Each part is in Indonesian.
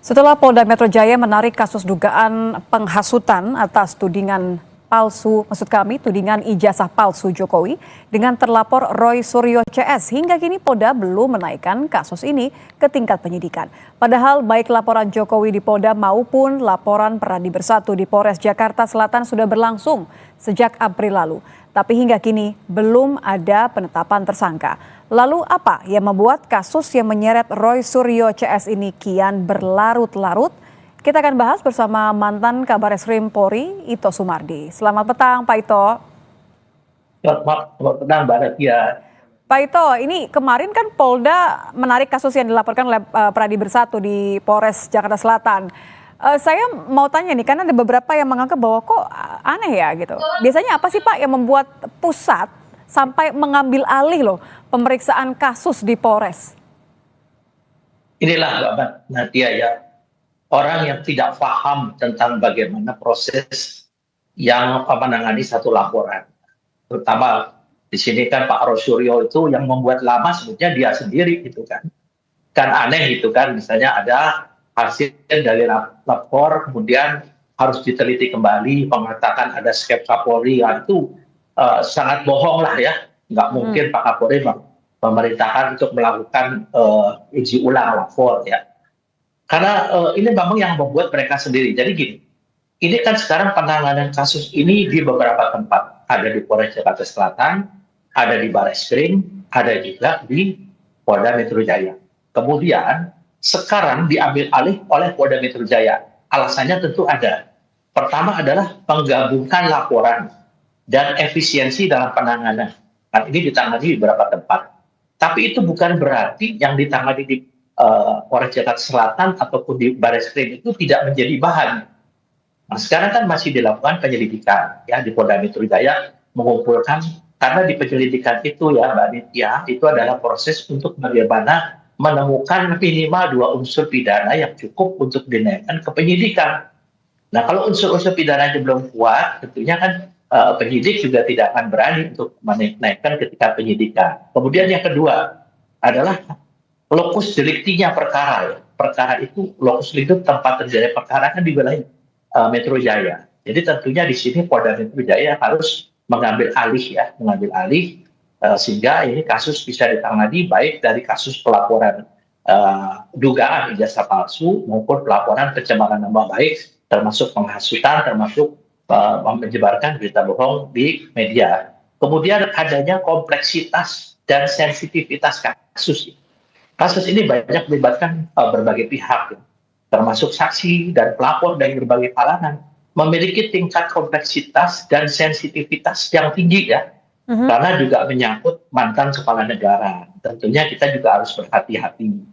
Setelah Polda Metro Jaya menarik kasus dugaan penghasutan atas tudingan ijazah palsu Jokowi dengan terlapor Roy Suryo CS. Hingga kini Polda belum menaikkan kasus ini ke tingkat penyidikan. Padahal baik laporan Jokowi di Polda maupun laporan Peradi Bersatu di Polres Jakarta Selatan sudah berlangsung sejak April lalu. Tapi hingga kini belum ada penetapan tersangka. Lalu apa yang membuat kasus yang menyeret Roy Suryo CS ini kian berlarut-larut? Kita akan bahas bersama mantan Kabareskrim Polri, Ito Sumardi. Selamat petang, Pak Ito. Selamat petang, Mbak Nadia. Pak Ito, ini kemarin kan Polda menarik kasus yang dilaporkan oleh Peradi Bersatu di Polres Jakarta Selatan. Saya mau tanya nih, karena ada beberapa yang menganggap bahwa kok aneh ya gitu. Biasanya apa sih Pak yang membuat pusat sampai mengambil alih loh pemeriksaan kasus di Polres? Inilah Mbak Nadia ya, orang yang tidak paham tentang bagaimana proses yang menangani satu laporan. Terutama di sini kan Pak Roy Suryo itu yang membuat lama sebetulnya dia sendiri gitu kan. Kan aneh gitu kan, misalnya ada hasil dari lapor kemudian harus diteliti kembali, mengatakan ada skepsa Polri, itu sangat bohong lah ya. Nggak mungkin Pak Kapolri memerintahkan untuk melakukan uji ulang lapor ya. Karena ini memang yang membuat mereka sendiri. Jadi gini, ini kan sekarang penanganan kasus ini di beberapa tempat. Ada di Polres Jakarta Selatan, ada di Bareskrim, ada juga di Polda Metro Jaya. Kemudian sekarang diambil alih oleh Polda Metro Jaya. Alasannya tentu ada. Pertama adalah menggabungkan laporan dan efisiensi dalam penanganan. Nah, ini ditangani di beberapa tempat. Tapi itu bukan berarti yang ditangani di Polres Jakarta Selatan ataupun di Bareskrim itu tidak menjadi bahan. Nah, sekarang kan masih dilakukan penyelidikan ya di Polda Metro Jaya, mengumpulkan, karena di penyelidikan itu ya Mbak Nitya, itu adalah proses untuk bagaimana menemukan minimal 2 unsur pidana yang cukup untuk dinaikkan ke penyidikan. Nah, kalau unsur-unsur pidananya belum kuat, tentunya kan penyidik juga tidak akan berani untuk menaikkan ketika penyidikan. Kemudian yang kedua adalah lokus deliktinya perkara. Ya. Perkara itu, lokus delikti tempat terjadi perkara kan di wilayah Metro Jaya. Jadi tentunya di sini Polda Metro Jaya harus mengambil alih sehingga ini kasus bisa ditangani baik dari kasus pelaporan dugaan ijazah palsu maupun pelaporan pencemaran nama baik, termasuk penghasutan, termasuk menyebarkan berita bohong di media. Kemudian adanya kompleksitas dan sensitivitas kasus. Kasus ini banyak melibatkan berbagai pihak, termasuk saksi dan pelapor dari berbagai kalangan, memiliki tingkat kompleksitas dan sensitivitas yang tinggi ya. Karena juga menyangkut mantan kepala negara. Tentunya kita juga harus berhati-hati.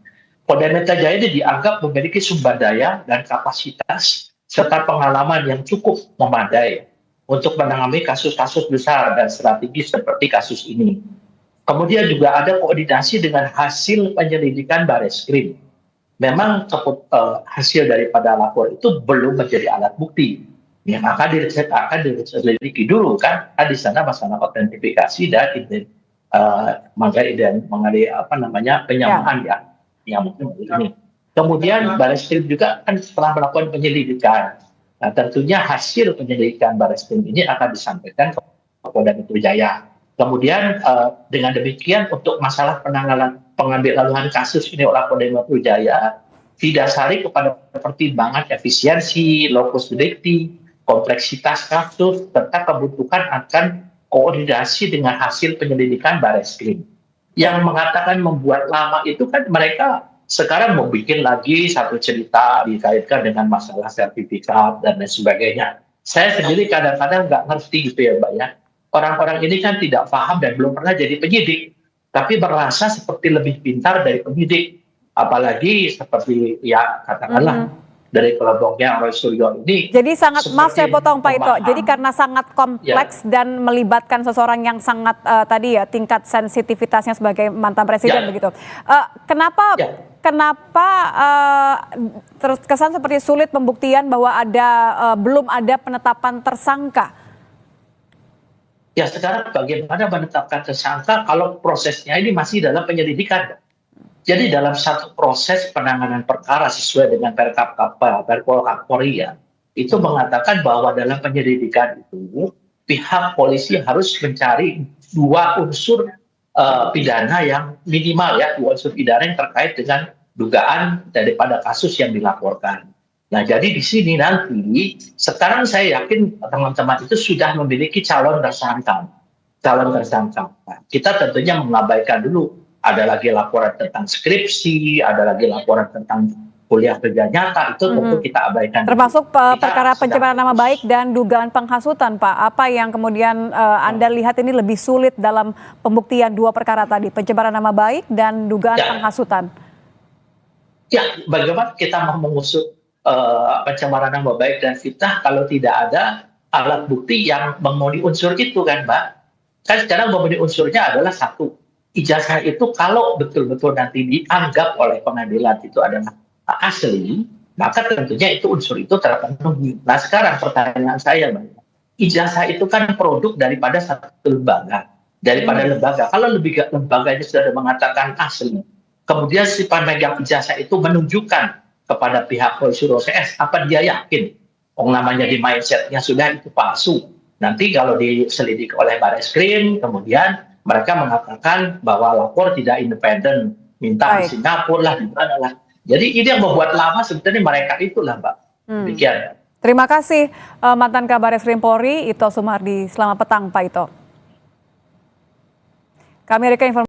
Polda Metro Jaya ini dianggap memiliki sumber daya dan kapasitas serta pengalaman yang cukup memadai untuk menangani kasus-kasus besar dan strategis seperti kasus ini. Kemudian juga ada koordinasi dengan hasil penyelidikan Bareskrim. Memang hasil daripada lapor itu belum menjadi alat bukti. Yang akan diselidiki dulu kan, di sana masalah autentifikasi dan mengenai penyamaan ya, yang mungkin ini. Kemudian Bareskrim juga kan setelah melakukan penyelidikan, nah tentunya hasil penyelidikan Bareskrim ini akan disampaikan ke Polda Metro Jaya. Kemudian dengan demikian untuk masalah pengambilan kasus ini oleh Polda Metro Jaya didasari kepada pertimbangan efisiensi, lokus delikti, kompleksitas kasus, serta kebutuhan akan koordinasi dengan hasil penyelidikan Bareskrim. Yang mengatakan membuat lama itu kan mereka sekarang mau bikin lagi satu cerita dikaitkan dengan masalah sertifikat dan lain sebagainya. Saya sendiri kadang-kadang nggak ngerti gitu ya Mbak ya. Orang-orang ini kan tidak paham dan belum pernah jadi penyidik, tapi merasa seperti lebih pintar dari penyidik. Apalagi seperti ya katakanlah dari kelompoknya Roy Suryo ini. Jadi sangat, maaf saya potong Pak Ito, jadi karena sangat kompleks dan melibatkan seseorang yang sangat tadi ya tingkat sensitivitasnya sebagai mantan presiden begitu. Kenapa terus kesan seperti sulit pembuktian bahwa belum ada penetapan tersangka? Ya sekarang bagaimana menetapkan tersangka kalau prosesnya ini masih dalam penyelidikan? Jadi dalam satu proses penanganan perkara sesuai dengan Perpol Kapolri ya, itu mengatakan bahwa dalam penyelidikan itu pihak polisi harus mencari dua unsur pidana yang minimal ya, dua unsur pidana yang terkait dengan dugaan daripada kasus yang dilaporkan. Nah, jadi di sini nanti sekarang saya yakin teman-teman itu sudah memiliki calon tersangka. Nah, kita tentunya mengabaikan dulu ada lagi laporan tentang skripsi, ada lagi laporan tentang kuliah kerja nyata, itu tentu kita abaikan. Termasuk Kita perkara sedang pencemaran nama fokus. baik dan dugaan penghasutan, Pak. Apa yang kemudian Anda lihat ini lebih sulit dalam pembuktian dua perkara tadi, pencemaran nama baik dan dugaan Ya. penghasutan? Ya, bagaimana kita mau mengusut pencemaran nama baik dan fitnah kalau tidak ada alat bukti yang memenuhi unsur itu kan, Mbak? Kan sekarang memenuhi unsurnya adalah satu, ijazah itu kalau betul-betul nanti dianggap oleh pengadilan itu adalah asli, maka tentunya itu unsur itu terpenuhi. Nah sekarang pertanyaan saya, Mbak, ijazah itu kan produk daripada satu lembaga, lembaga. Kalau lembaganya sudah mengatakan asli, kemudian si pemegang ijazah itu menunjukkan kepada pihak polisi CS, apa dia yakin? Namanya di mindsetnya sudah itu palsu. Nanti kalau diselidik oleh Barreskrim, kemudian mereka mengatakan bahwa lapor tidak independen, minta di Singapura lah, di mana lah. Jadi ini yang membuat lama sebenarnya mereka itulah, Mbak. Demikian. Terima kasih mantan Kabar Eskrim Polri, Ito Sumardi. Selamat petang, Pak Ito. Kami berikan informasi.